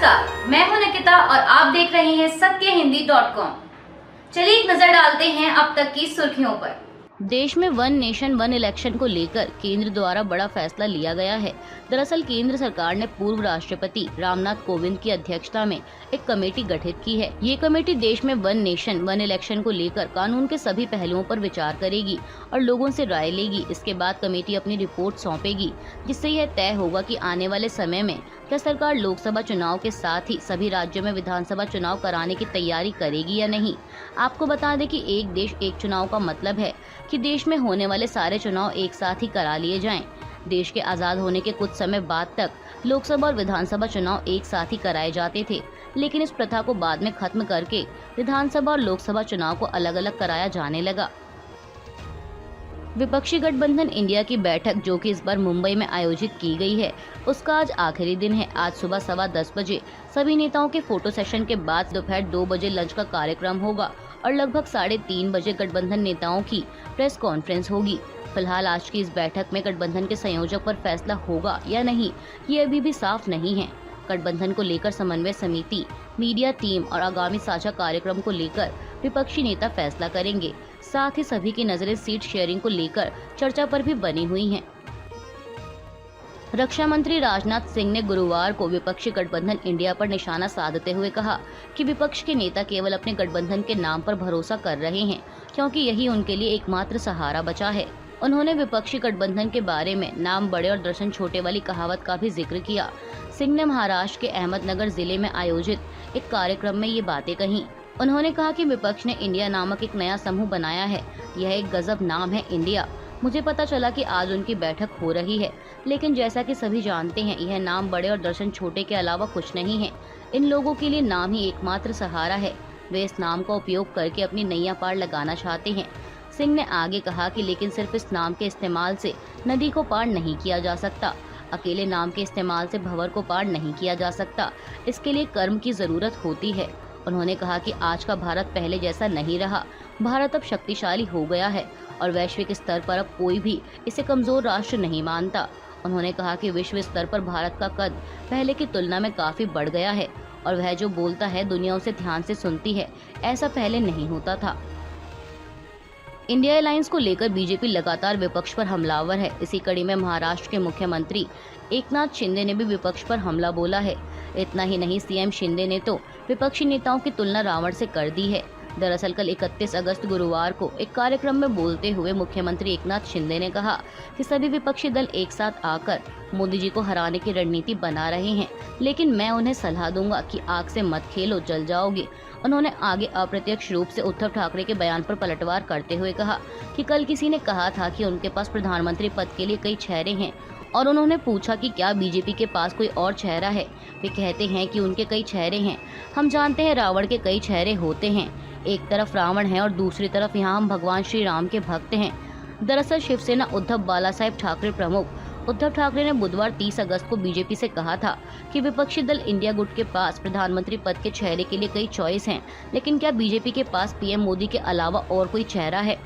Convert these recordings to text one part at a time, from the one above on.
नमस्कार, मैं हूं निकिता और आप देख रहे हैं सत्यहिंदी.com। चलिए एक नजर डालते हैं अब तक की सुर्खियों पर। देश में वन नेशन वन इलेक्शन को लेकर केंद्र द्वारा बड़ा फैसला लिया गया है। दरअसल केंद्र सरकार ने पूर्व राष्ट्रपति रामनाथ कोविंद की अध्यक्षता में एक कमेटी गठित की है। ये कमेटी देश में वन नेशन वन इलेक्शन को लेकर कानून के सभी पहलुओं पर विचार करेगी और लोगों से राय लेगी। इसके बाद कमेटी अपनी रिपोर्ट सौंपेगी, जिससे यह तय होगा कि आने वाले समय में क्या सरकार लोकसभा चुनाव के साथ ही सभी राज्यों में विधानसभा चुनाव कराने की तैयारी करेगी या नहीं। आपको बता दें कि एक देश एक चुनाव का मतलब है कि देश में होने वाले सारे चुनाव एक साथ ही करा लिए जाएं। देश के आजाद होने के कुछ समय बाद तक लोकसभा और विधानसभा चुनाव एक साथ ही कराए जाते थे, लेकिन इस प्रथा को बाद में खत्म करके विधानसभा और लोकसभा चुनाव को अलग अलग कराया जाने लगा। विपक्षी गठबंधन इंडिया की बैठक, जो कि इस बार मुंबई में आयोजित की गई है, उसका आज आखिरी दिन है। आज सुबह 10:15 बजे सभी नेताओं के फोटो सेशन के बाद दोपहर 2 बजे लंच का कार्यक्रम होगा और लगभग 3:30 बजे गठबंधन नेताओं की प्रेस कॉन्फ्रेंस होगी। फिलहाल आज की इस बैठक में गठबंधन के संयोजक पर फैसला होगा या नहीं, ये अभी भी साफ नहीं है। गठबंधन को लेकर समन्वय समिति, मीडिया टीम और आगामी साझा कार्यक्रम को लेकर विपक्षी नेता फैसला करेंगे। साथ ही सभी की नजरें सीट शेयरिंग को लेकर चर्चा पर भी बनी हुई हैं। रक्षा मंत्री राजनाथ सिंह ने गुरुवार को विपक्षी गठबंधन इंडिया पर निशाना साधते हुए कहा कि विपक्ष के नेता केवल अपने गठबंधन के नाम पर भरोसा कर रहे हैं, क्योंकि यही उनके लिए एकमात्र सहारा बचा है। उन्होंने विपक्षी गठबंधन के बारे में नाम बड़े और दर्शन छोटे वाली कहावत का भी जिक्र किया। सिंह ने महाराष्ट्र के अहमदनगर जिले में आयोजित एक कार्यक्रम में ये बातें कही। उन्होंने कहा कि विपक्ष ने इंडिया नामक एक नया समूह बनाया है। यह एक गजब नाम है, इंडिया। मुझे पता चला कि आज उनकी बैठक हो रही है, लेकिन जैसा कि सभी जानते हैं, यह नाम बड़े और दर्शन छोटे के अलावा कुछ नहीं है। इन लोगों के लिए नाम ही एकमात्र सहारा है। वे इस नाम का उपयोग करके अपनी नैया पार लगाना चाहते हैं। सिंह ने आगे कहा कि लेकिन सिर्फ इस नाम के इस्तेमाल से नदी को पार नहीं किया जा सकता। अकेले नाम के इस्तेमाल से भंवर को पार नहीं किया जा सकता। इसके लिए कर्म की जरूरत होती है। उन्होंने कहा कि आज का भारत पहले जैसा नहीं रहा। भारत अब शक्तिशाली हो गया है और वैश्विक स्तर पर अब कोई भी इसे कमजोर राष्ट्र नहीं मानता। उन्होंने कहा कि विश्व स्तर पर भारत का कद पहले की तुलना में काफी बढ़ गया है और वह जो बोलता है दुनिया उसे ध्यान से सुनती है। ऐसा पहले नहीं होता था। इंडिया अलायंस को लेकर बीजेपी लगातार विपक्ष पर हमलावर है। इसी कड़ी में महाराष्ट्र के मुख्यमंत्री एकनाथ शिंदे ने भी विपक्ष पर हमला बोला है। इतना ही नहीं, सीएम शिंदे ने तो विपक्षी नेताओं की तुलना रावण से कर दी है। दरअसल कल 31 अगस्त गुरुवार को एक कार्यक्रम में बोलते हुए मुख्यमंत्री एकनाथ शिंदे ने कहा कि सभी विपक्षी दल एक साथ आकर मोदी जी को हराने की रणनीति बना रहे हैं, लेकिन मैं उन्हें सलाह दूंगा कि आग से मत खेलो, जल जाओगे। उन्होंने आगे अप्रत्यक्ष रूप से उद्धव ठाकरे के बयान पर पलटवार करते हुए कहा कि कल किसी ने कहा था कि उनके पास प्रधानमंत्री पद के लिए कई चेहरे हैं और उन्होंने पूछा कि क्या बीजेपी के पास कोई और चेहरा है। वे कहते हैं कि उनके कई चेहरे हैं। हम जानते हैं रावण के कई चेहरे होते हैं। एक तरफ रावण है और दूसरी तरफ यहाँ हम भगवान श्री राम के भक्त हैं। दरअसल शिवसेना उद्धव बालासाहेब ठाकरे प्रमुख उद्धव ठाकरे ने बुधवार 30 अगस्त को बीजेपी से कहा था कि विपक्षी दल इंडिया गुट के पास प्रधानमंत्री पद के चेहरे के लिए कई चॉइस हैं, लेकिन क्या बीजेपी के पास पीएम मोदी के अलावा और कोई चेहरा है।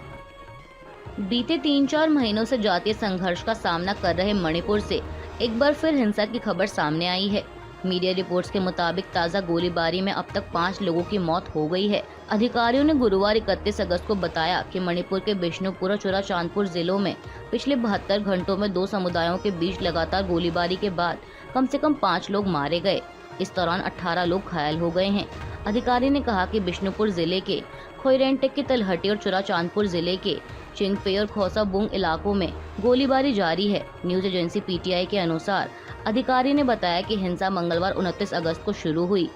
बीते 3-4 महीनों से जातीय संघर्ष का सामना कर रहे मणिपुर से एक बार फिर हिंसा की खबर सामने आई है। मीडिया रिपोर्ट्स के मुताबिक ताज़ा गोलीबारी में अब तक 5 लोगों की मौत हो गई है। अधिकारियों ने गुरुवार 31 अगस्त को बताया कि मणिपुर के बिष्णुपुर और चुराचांदपुर जिलों में पिछले 72 घंटों में 2 समुदायों के बीच लगातार गोलीबारी के बाद कम से कम 5 लोग मारे गए। इस दौरान 18 लोग घायल हो गए हैं। अधिकारी ने कहा कि बिष्णुपुर जिले के खोइरेंटेक की तलहटी और चुराचांदपुर जिले के चिंगपे और खोसाबुंग इलाकों में गोलीबारी जारी है। न्यूज एजेंसी पीटीआई के अनुसार अधिकारी ने बताया कि हिंसा मंगलवार 29 अगस्त को शुरू हुई,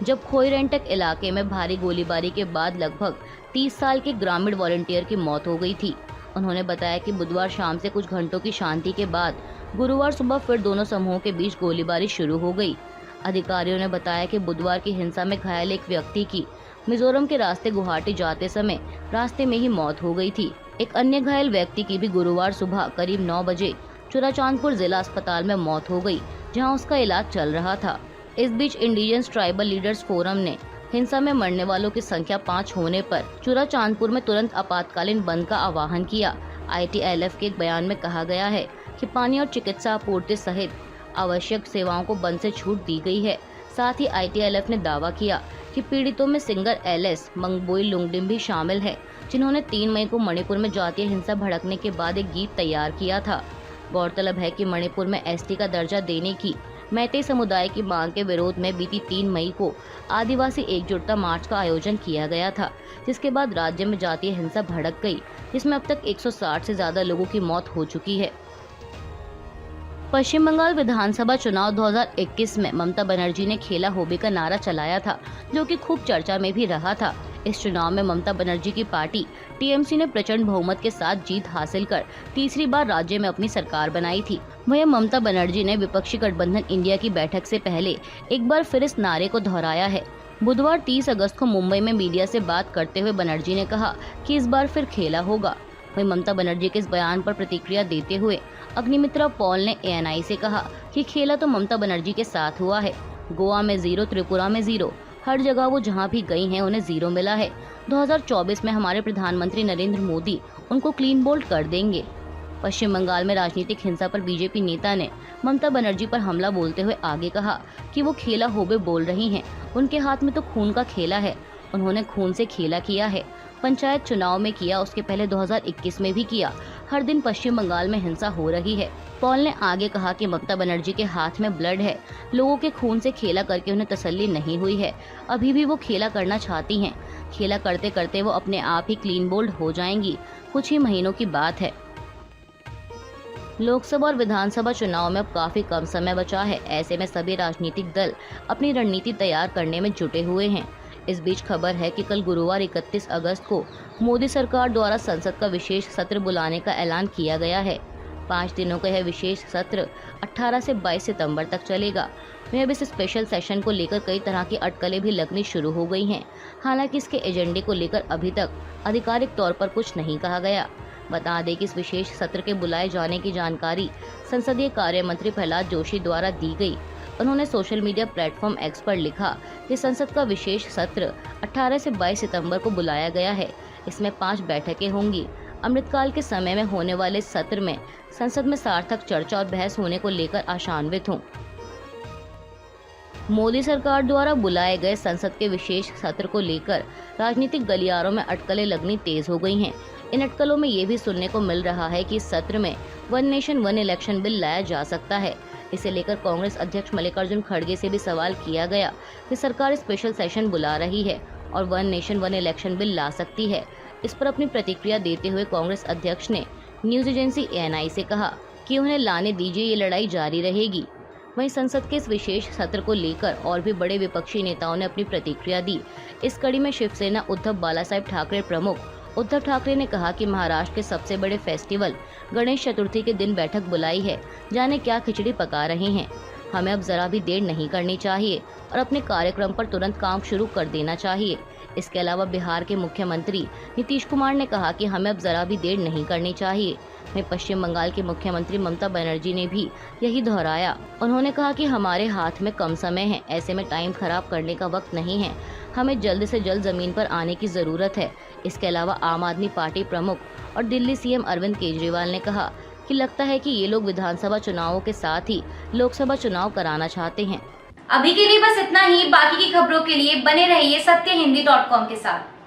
जब खोइरेंटेक इलाके में भारी गोलीबारी के बाद लगभग 30 साल के ग्रामीण वॉलंटियर की मौत हो गई थी। उन्होंने बताया कि बुधवार शाम से कुछ घंटों की शांति के बाद गुरुवार सुबह फिर दोनों समूहों के बीच गोलीबारी शुरू हो गई। अधिकारियों ने बताया कि बुधवार की हिंसा में घायल एक व्यक्ति की मिजोरम के रास्ते गुवाहाटी जाते समय रास्ते में ही मौत हो गई थी। एक अन्य घायल व्यक्ति की भी गुरुवार सुबह करीब 9 बजे चुराचांदपुर जिला अस्पताल में मौत हो गई, जहां उसका इलाज चल रहा था। इस बीच इंडिजियस ट्राइबल लीडर्स फोरम ने हिंसा में मरने वालों की संख्या 5 होने पर चुराचांदपुर में तुरंत आपातकालीन बंद का आह्वान किया। ITLF के एक बयान में कहा गया है कि पानी और चिकित्सा आपूर्ति सहित आवश्यक सेवाओं को बंद से छूट दी गई है। साथ ही ITLF ने दावा किया कि पीड़ितों में सिंगर LS मंगबोई लुंगडिम भी शामिल है, जिन्होंने 3 मई को मणिपुर में जातीय हिंसा भड़कने के बाद एक गीत तैयार किया था। गौरतलब है कि मणिपुर में ST का दर्जा देने की मैतेई समुदाय की मांग के विरोध में बीती 3 मई को आदिवासी एकजुटता मार्च का आयोजन किया गया था, जिसके बाद राज्य में जातीय हिंसा भड़क गई, जिसमें अब तक 160 से ज्यादा लोगों की मौत हो चुकी है। पश्चिम बंगाल विधानसभा चुनाव 2021 में ममता बनर्जी ने खेला होबी का नारा चलाया था, जो कि खूब चर्चा में भी रहा था। इस चुनाव में ममता बनर्जी की पार्टी TMC ने प्रचंड बहुमत के साथ जीत हासिल कर तीसरी बार राज्य में अपनी सरकार बनाई थी। वहीं ममता बनर्जी ने विपक्षी गठबंधन इंडिया की बैठक से पहले एक बार फिर इस नारे को दोहराया है। बुधवार 30 अगस्त को मुंबई में मीडिया से बात करते हुए बनर्जी ने कहा कि इस बार फिर खेला होगा। वहीं ममता बनर्जी के इस बयान पर प्रतिक्रिया देते हुए अग्निमित्रा पॉल ने ANI से कहा कि खेला तो ममता बनर्जी के साथ हुआ है। गोवा में 0, त्रिपुरा में 0, हर जगह वो जहां भी गई हैं उन्हें 0 मिला है। 2024 में हमारे प्रधानमंत्री नरेंद्र मोदी उनको क्लीन बोल्ड कर देंगे। पश्चिम बंगाल में राजनीतिक हिंसा पर बीजेपी नेता ने ममता बनर्जी पर हमला बोलते हुए आगे कहा कि वो खेला होबे बोल रही हैं, उनके हाथ में तो खून का खेला है, उन्होंने खून से खेला किया है। पंचायत चुनाव में किया, उसके पहले 2021 में भी किया। हर दिन पश्चिम बंगाल में हिंसा हो रही है। पॉल ने आगे कहा कि ममता बनर्जी के हाथ में ब्लड है, लोगों के खून से खेला करके उन्हें तसल्ली नहीं हुई है, अभी भी वो खेला करना चाहती हैं। खेला करते करते वो अपने आप ही क्लीन बोल्ड हो जाएंगी, कुछ ही महीनों की बात है। लोकसभा और विधानसभा चुनाव में अब काफी कम समय बचा है। ऐसे में सभी राजनीतिक दल अपनी रणनीति तैयार करने में जुटे हुए हैं। इस बीच खबर है कि कल गुरुवार 31 अगस्त को मोदी सरकार द्वारा संसद का विशेष सत्र बुलाने का ऐलान किया गया है। 5 दिनों का यह विशेष सत्र 18 से 22 सितंबर तक चलेगा। वहीं अब इस स्पेशल सेशन को लेकर कई तरह की अटकलें भी लगनी शुरू हो गई हैं। हालांकि इसके एजेंडे को लेकर अभी तक आधिकारिक तौर पर कुछ नहीं कहा गया। बता दें कि इस विशेष सत्र के बुलाए जाने की जानकारी संसदीय कार्य मंत्री प्रहलाद जोशी द्वारा दी गई। उन्होंने सोशल मीडिया प्लेटफॉर्म X पर लिखा कि संसद का विशेष सत्र 18 से 22 सितंबर को बुलाया गया है। इसमें 5 बैठकें होंगी। अमृतकाल के समय में होने वाले सत्र में संसद में सार्थक चर्चा और बहस होने को लेकर आशान्वित हूँ। मोदी सरकार द्वारा बुलाए गए संसद के विशेष सत्र को लेकर राजनीतिक गलियारों में अटकलें लगनी तेज हो गई हैं। इन अटकलों में ये भी सुनने को मिल रहा है कि इस सत्र में 1 नेशन 1 इलेक्शन बिल लाया जा सकता है। इसे लेकर कांग्रेस अध्यक्ष मल्लिकार्जुन खड़गे से भी सवाल किया गया कि सरकार स्पेशल सेशन बुला रही है और 1 नेशन 1 इलेक्शन बिल ला सकती है। इस पर अपनी प्रतिक्रिया देते हुए कांग्रेस अध्यक्ष ने न्यूज एजेंसी ANI से कहा कि उन्हें लाने दीजिए, ये लड़ाई जारी रहेगी। वहीं संसद के इस विशेष सत्र को लेकर और भी बड़े विपक्षी नेताओं ने अपनी प्रतिक्रिया दी। इस कड़ी में शिवसेना उद्धव बालासाहेब ठाकरे प्रमुख उद्धव ठाकरे ने कहा कि महाराष्ट्र के सबसे बड़े फेस्टिवल गणेश चतुर्थी के दिन बैठक बुलाई है, जाने क्या खिचड़ी पका रहे हैं। हमें अब जरा भी देर नहीं करनी चाहिए और अपने कार्यक्रम पर तुरंत काम शुरू कर देना चाहिए। इसके अलावा बिहार के मुख्यमंत्री नीतीश कुमार ने कहा कि हमें अब जरा भी देर नहीं करनी चाहिए। वहीं पश्चिम बंगाल की मुख्यमंत्री ममता बनर्जी ने भी यही दोहराया। उन्होंने कहा कि हमारे हाथ में कम समय है, ऐसे में टाइम खराब करने का वक्त नहीं है, हमें जल्द से जल्द जमीन पर आने की जरूरत है। इसके अलावा आम आदमी पार्टी प्रमुख और दिल्ली CM अरविंद केजरीवाल ने कहा कि लगता है कि ये लोग विधानसभा चुनावों के साथ ही लोकसभा चुनाव कराना चाहते हैं। अभी के लिए बस इतना ही। बाकी की खबरों के लिए बने रहिए सत्यहिंदी.com के साथ।